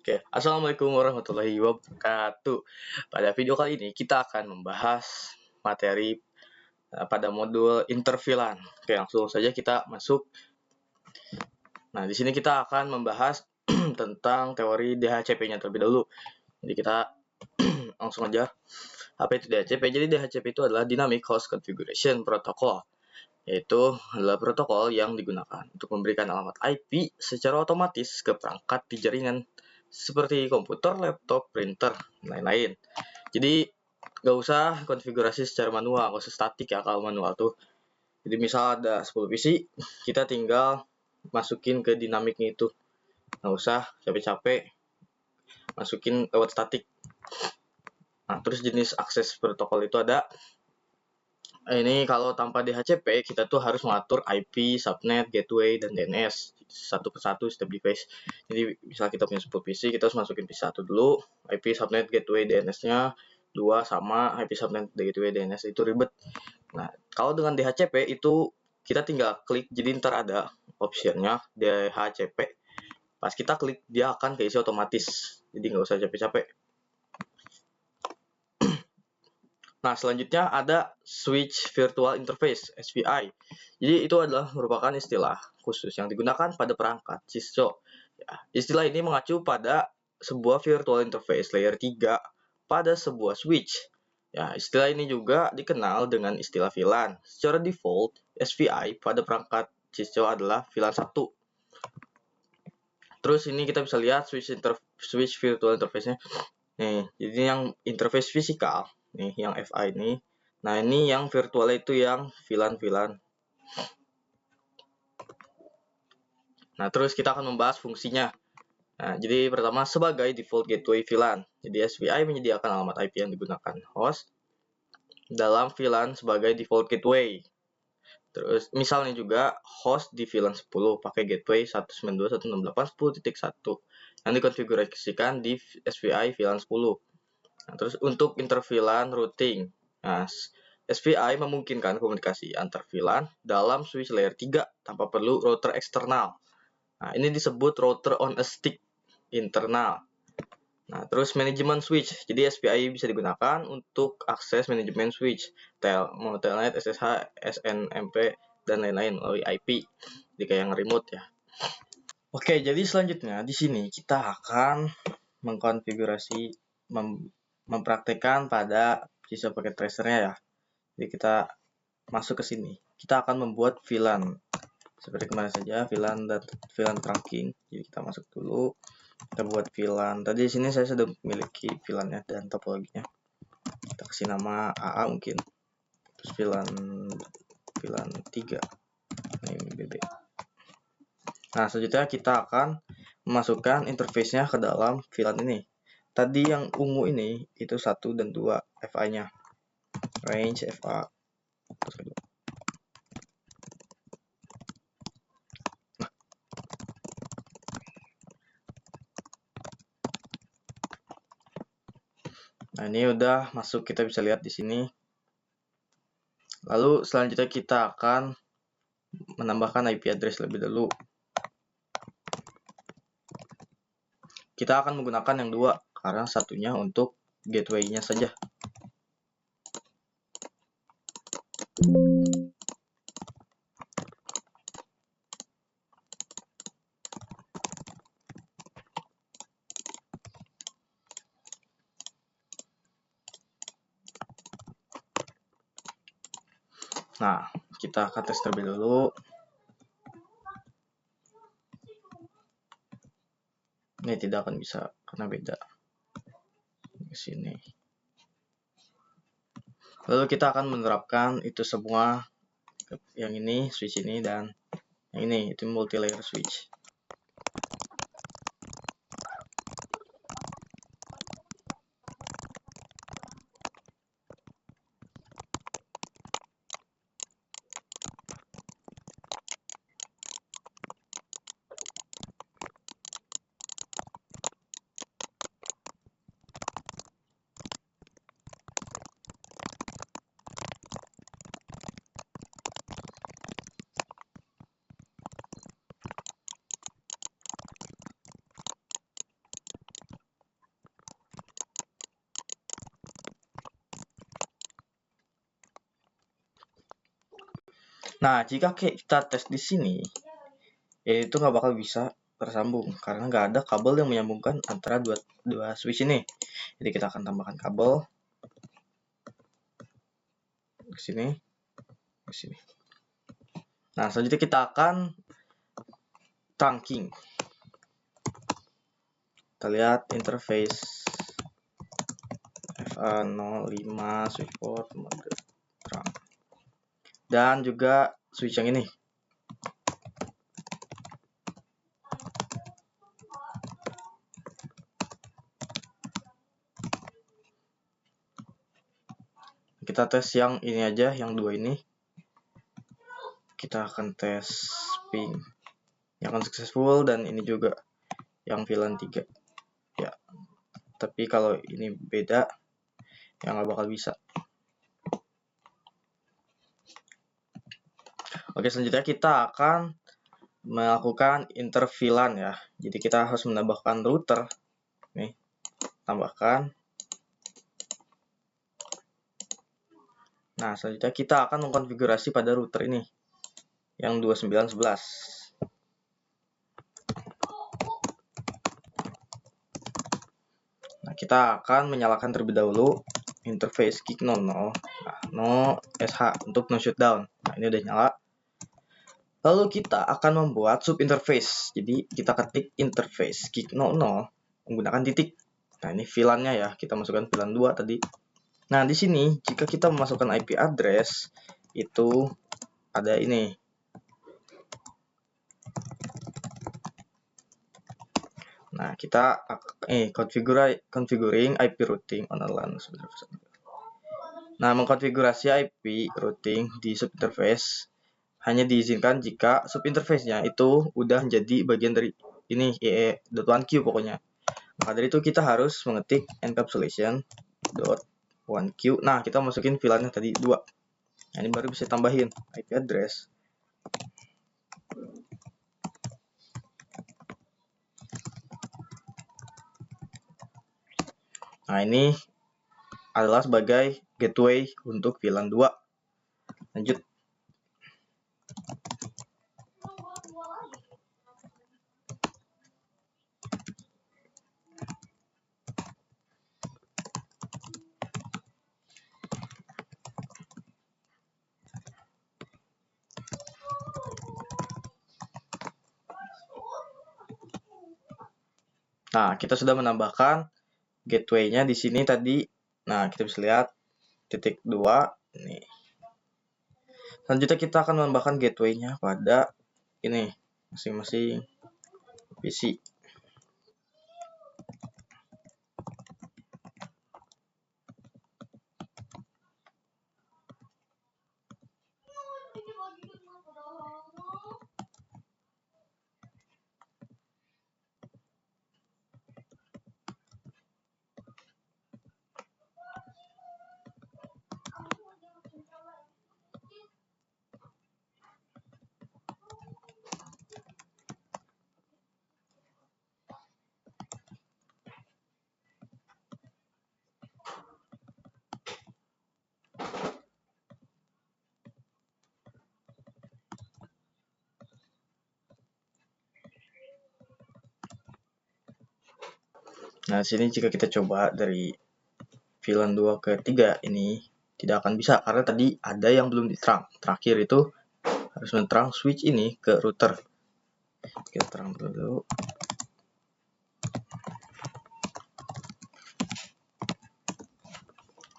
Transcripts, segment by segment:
Oke, assalamualaikum warahmatullahi wabarakatuh. Pada video kali ini kita akan membahas materi pada modul intervilan. Oke, langsung saja kita masuk. Nah, di sini kita akan membahas tentang teori DHCP-nya terlebih dahulu. Jadi kita langsung aja. Apa itu DHCP? Jadi DHCP itu adalah Dynamic Host Configuration Protocol, yaitu adalah protokol yang digunakan untuk memberikan alamat IP secara otomatis ke perangkat di jaringan seperti komputer, laptop, printer, dan lain-lain. Jadi nggak usah konfigurasi secara manual, nggak usah statik ya kalau manual tuh. Jadi misal ada 10 PC, kita tinggal masukin ke dinamiknya itu. Nggak usah capek-capek masukin lewat statik. Nah, terus jenis akses protokol itu ada. Ini kalau tanpa DHCP, kita tuh harus mengatur IP, subnet, gateway, dan DNS satu persatu setiap device. Jadi, misal kita punya 10 PC, kita harus masukin PC 1 dulu, IP, subnet, gateway, DNS-nya 2 sama, IP, subnet, gateway, DNS itu ribet. Nah, kalau dengan DHCP itu kita tinggal klik, jadi ntar ada optionnya DHCP. Pas kita klik, dia akan keisi otomatis. Jadi nggak usah capek-capek. Nah, selanjutnya ada Switch Virtual Interface (SVI). Jadi itu adalah merupakan istilah khusus yang digunakan pada perangkat Cisco. Ya, istilah ini mengacu pada sebuah virtual interface layer 3 pada sebuah switch. Ya, istilah ini juga dikenal dengan istilah VLAN. Secara default, SVI pada perangkat Cisco adalah VLAN 1. Terus ini kita bisa lihat switch virtual interface-nya. Nih, jadi yang interface fisikal. Nih yang FI ini. Nah, ini yang virtual itu yang VLAN. Nah, terus kita akan membahas fungsinya. Nah, jadi pertama sebagai default gateway VLAN. Jadi SVI menyediakan alamat IP yang digunakan host dalam VLAN sebagai default gateway. Terus misalnya juga host di VLAN 10 pakai gateway 192.168.10.1 yang dikonfigurasikan di SVI VLAN 10. Nah, terus untuk interVLAN routing. Nah, SVI memungkinkan komunikasi antar VLAN dalam switch layer 3 tanpa perlu router eksternal. Nah, ini disebut router on a stick internal. Nah, terus manajemen switch. Jadi SPI bisa digunakan untuk akses manajemen switch, mau telnet, SSH, SNMP, dan lain-lain melalui IP. Jadi kayak yang remote ya. Oke, jadi selanjutnya di sini kita akan mengkonfigurasi mempraktekkan pada Cisco Packet Tracer-nya ya. Jadi kita masuk ke sini. Kita akan membuat VLAN. Seperti kemarin saja, VLAN dan VLAN trunking. Jadi kita masuk dulu. Kita buat VLAN. Tadi di sini saya sudah memiliki VLAN-nya dan topologinya. Kita kasih nama AA mungkin. Terus VLAN 3. Ini BB. Nah, selanjutnya kita akan memasukkan interface-nya ke dalam VLAN ini. Tadi yang ungu ini itu 1 dan 2 FI-nya. Range FA. Nah, ini udah masuk, kita bisa lihat di sini. Lalu selanjutnya kita akan menambahkan IP address lebih dulu. Kita akan menggunakan yang 2 karena satunya untuk gateway-nya saja. Nah, kita akan tes terlebih dulu. Ini tidak akan bisa karena beda. Di sini. Lalu kita akan menerapkan itu semua, yang ini switch ini dan yang ini itu multi layer switch. Nah, jika kita tes di sini, itu nggak bakal bisa tersambung karena nggak ada kabel yang menyambungkan antara dua switch ini. Jadi kita akan tambahkan kabel ke sini, ke sini. Nah, selanjutnya kita akan trunking. Kita lihat interface FA05 switchboard mode trunk. Dan juga switch yang ini. Kita tes yang ini aja, yang dua ini. Kita akan tes ping yang akan successful, dan ini juga yang VLAN 3 ya. Tapi kalau ini beda, yang nggak bakal bisa. Oke, selanjutnya kita akan melakukan interVLAN ya. Jadi kita harus menambahkan router. Nih, tambahkan. Nah, selanjutnya kita akan mengkonfigurasi pada router ini yang 2911. Nah, kita akan menyalakan terlebih dahulu interface kick 00, nah, no SH untuk no shutdown. Nah, ini udah nyala. Lalu kita akan membuat sub interface. Jadi kita ketik interface kick 00 menggunakan titik. Nah, ini VLAN-nya ya. Kita masukkan VLAN 2 tadi. Nah, di sini jika kita memasukkan IP address itu ada ini. Nah, kita configuring IP routing on a LAN. Nah, mengkonfigurasi IP routing di subinterface hanya diizinkan jika subinterface-nya itu udah menjadi bagian dari ini EE.1Q pokoknya. Maka dari itu kita harus mengetik encapsulation.1Q. Nah, kita masukin VLAN-nya tadi 2. Nah, ini baru bisa tambahin IP address. Nah, ini adalah sebagai gateway untuk VLAN 2. Lanjut. Nah, kita sudah menambahkan gateway-nya di sini tadi. Nah, kita bisa lihat titik 2 nih. Selanjutnya kita akan menambahkan gateway-nya pada ini masing-masing PC. Nah, sini jika kita coba dari VLAN 2 ke 3 ini tidak akan bisa karena tadi ada yang belum diterang. Terakhir itu harus menerang switch ini ke router. Kita terang dulu.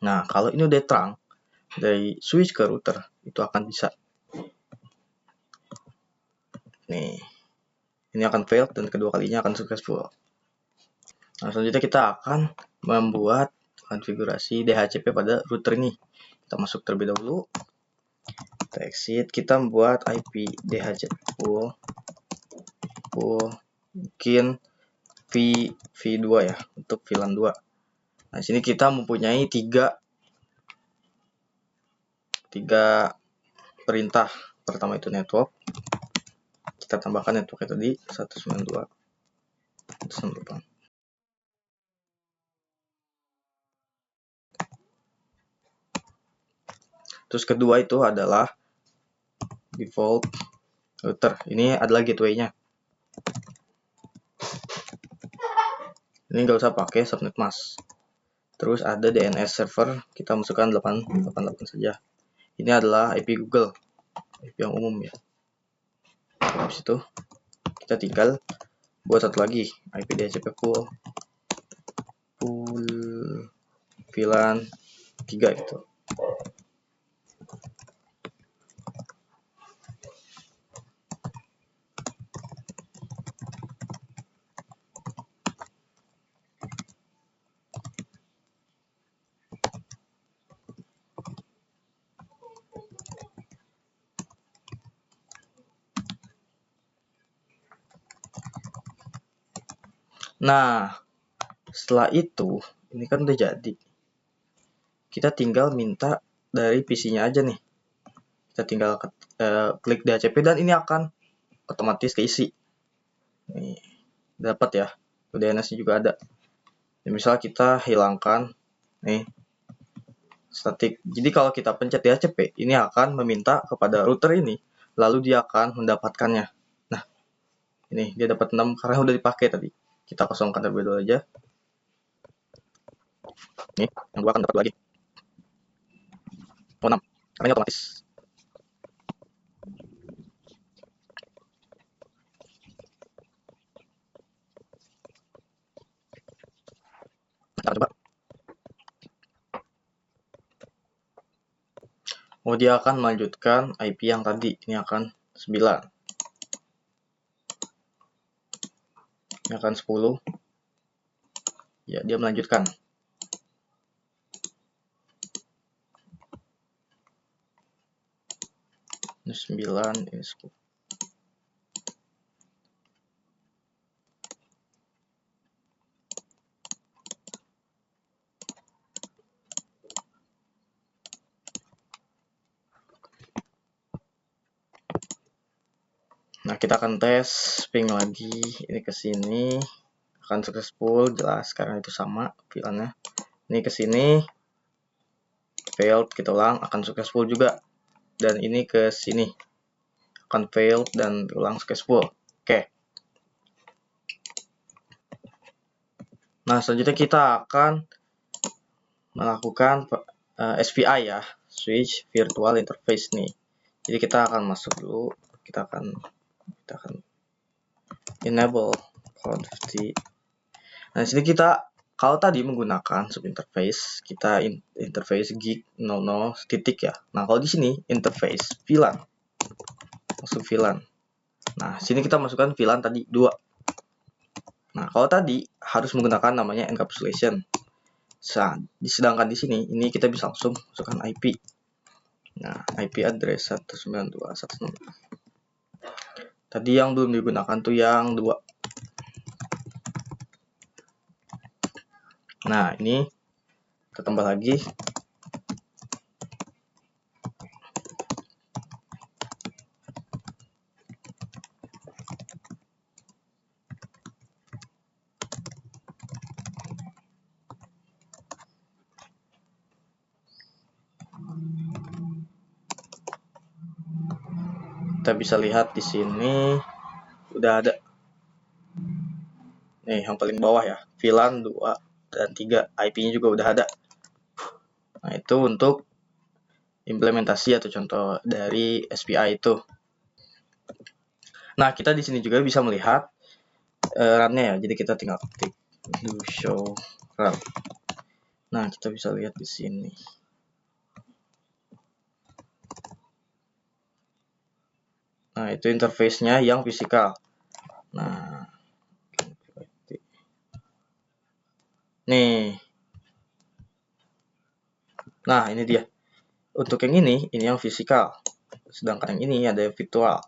Nah, kalau ini udah terang dari switch ke router itu akan bisa. Nih, ini akan fail dan kedua kalinya akan successful. Nah, selanjutnya kita akan membuat konfigurasi DHCP pada router ini. Kita masuk terlebih dahulu. Kita exit, kita membuat IP DHCP pool mungkin V2 ya untuk VLAN 2. Nah, sini kita mempunyai tiga perintah. Pertama itu network. Kita tambahkan networknya tadi 192.168. Terus kedua itu adalah default router. Ini adalah gateway-nya. Ini nggak usah pakai subnet mask. Terus ada DNS server, kita masukkan 888 saja. Ini adalah IP Google, IP yang umum ya. Habis itu kita tinggal buat satu lagi IP DHCP pool VLAN 3 gitu. Nah, setelah itu, ini kan udah jadi. Kita tinggal minta dari PC-nya aja nih. Kita tinggal klik DHCP dan ini akan otomatis keisi. Nih, dapat ya. DNS-nya juga ada. Ya, misal kita hilangkan nih statik. Jadi kalau kita pencet DHCP, ini akan meminta kepada router ini, lalu dia akan mendapatkannya. Nah, ini dia dapat 6 karena udah dipakai tadi. Kita kosongkan terlebih dahulu aja. Nih, yang 2 akan dapat lagi. Oh, 6. Karena ini otomatis. Kita coba. Oh, dia akan melanjutkan IP yang tadi. Ini akan 9. Ini akan 10. Ya, dia melanjutkan. Ini 9, ini 10. Nah, kita akan tes ping lagi. Ini ke sini akan successful, jelas karena itu sama VLAN-nya. Ini ke sini failed, kita ulang akan successful juga. Dan ini ke sini akan failed dan ulang successful. Oke. Nah, selanjutnya kita akan melakukan SVI ya, switch virtual interface nih. Jadi kita akan masuk dulu, kita akan enable cloud 50. Nah, di sini kita kalau tadi menggunakan subinterface, kita interface gig 00 titik ya. Nah, kalau di sini interface VLAN. Masuk VLAN. Nah, sini kita masukkan VLAN tadi 2. Nah, kalau tadi harus menggunakan namanya encapsulation. Sedangkan di sini ini kita bisa langsung masukkan IP. Nah, IP address 192.168. Tadi yang belum digunakan tuh yang 2. Nah, ini kita tambah lagi. Kita bisa lihat di sini udah ada. Nih, yang paling bawah ya, VLAN 2 dan 3, IP-nya juga udah ada. Nah, itu untuk implementasi atau contoh dari SPI itu. Nah, kita di sini juga bisa melihat run-nya ya. Jadi kita tinggal klik do show run. Nah, kita bisa lihat di sini. Nah, itu interface-nya yang fisikal. Nah, nih. Nah, ini dia. Untuk yang ini yang fisikal. Sedangkan yang ini ada virtual.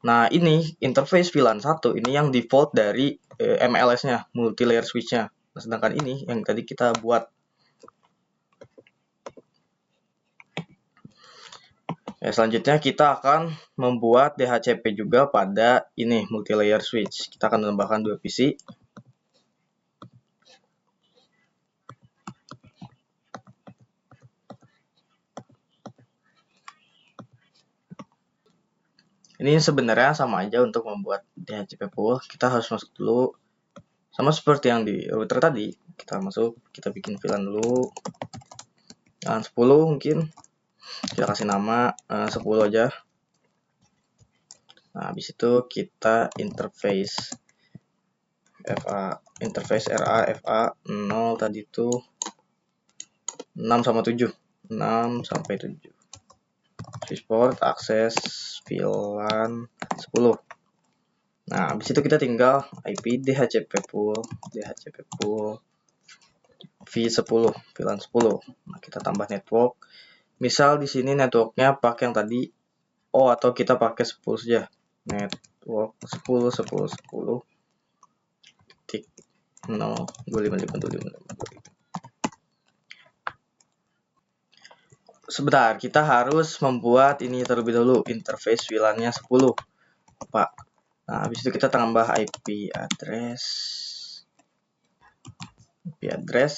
Nah, ini interface VLAN 1 ini yang default dari MLS-nya, multi-layer switch-nya. Nah, sedangkan ini yang tadi kita buat. Ya, selanjutnya kita akan membuat DHCP juga pada ini multi-layer switch. Kita akan menambahkan 2 PC. Ini sebenarnya sama aja untuk membuat DHCP pool. Kita harus masuk dulu, sama seperti yang di router tadi. Kita masuk, kita bikin VLAN dulu. Jangan 10 mungkin. Kita kasih nama 10 aja. Nah, habis itu kita interface FA, interface RA FA 0 tadi itu 6 sama 7. 6 sampai 7. Switchport, akses, VLAN 10. Nah, habis itu kita tinggal IP DHCP pool V10, VLAN 10. Nah, kita tambah network. Misal di sini networknya pakai yang tadi atau kita pakai 10 saja. Network 10 10 10 titik 0 255 Sebentar, kita harus membuat ini terlebih dahulu, interface VLAN-nya 10, Pak. Nah, habis itu kita tambah IP address,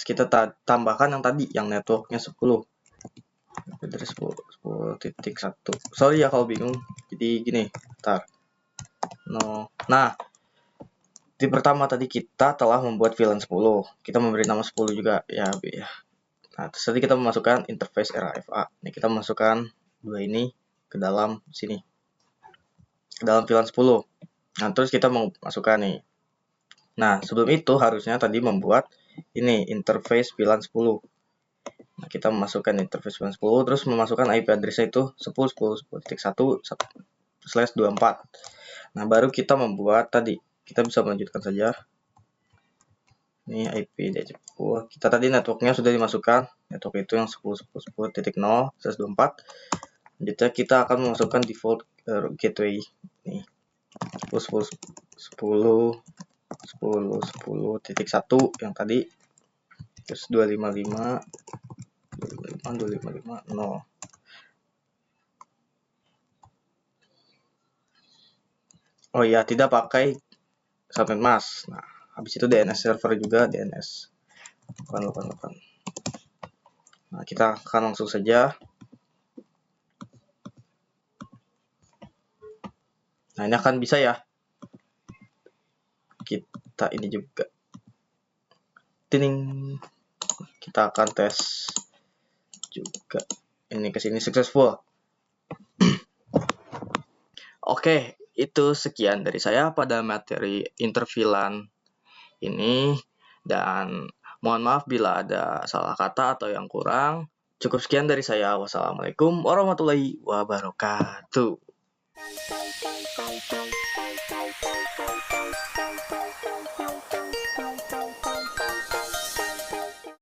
kita tambahkan yang tadi, yang networknya 10. IP address 10.1. Sorry ya kalau bingung. Jadi gini, bentar. No. Nah, di pertama tadi kita telah membuat VLAN 10. Kita memberi nama 10 juga ya, B ya. Nah, terus tadi kita memasukkan interface RAFA. Ini kita masukkan dua ini ke dalam sini. Ke dalam VLAN 10. Nah, terus kita mau masukkan nih. Nah, sebelum itu harusnya tadi membuat ini interface VLAN 10. Nah, kita memasukkan interface VLAN 10 terus memasukkan IP address-nya itu 10.10.1/24. Nah, baru kita membuat tadi. Kita bisa melanjutkan saja. Ini IP DHCP. Kita tadi networknya sudah dimasukkan. Network itu yang 10.10.0/24. Selanjutnya kita akan memasukkan default gateway. Nih. 10.10.10.10.1 yang tadi. Terus 255.255.0. Oh iya, tidak pakai subnet mask. Nah, habis itu DNS server juga, DNS 888. Nah, kita akan langsung saja. Nah, ini akan bisa ya. Kita ini juga. Tining. Kita akan tes juga. Ini kesini successful. Oke, itu sekian dari saya pada materi interVLAN ini. Dan mohon maaf bila ada salah kata atau yang kurang. Cukup sekian dari saya. Wassalamualaikum warahmatullahi wabarakatuh.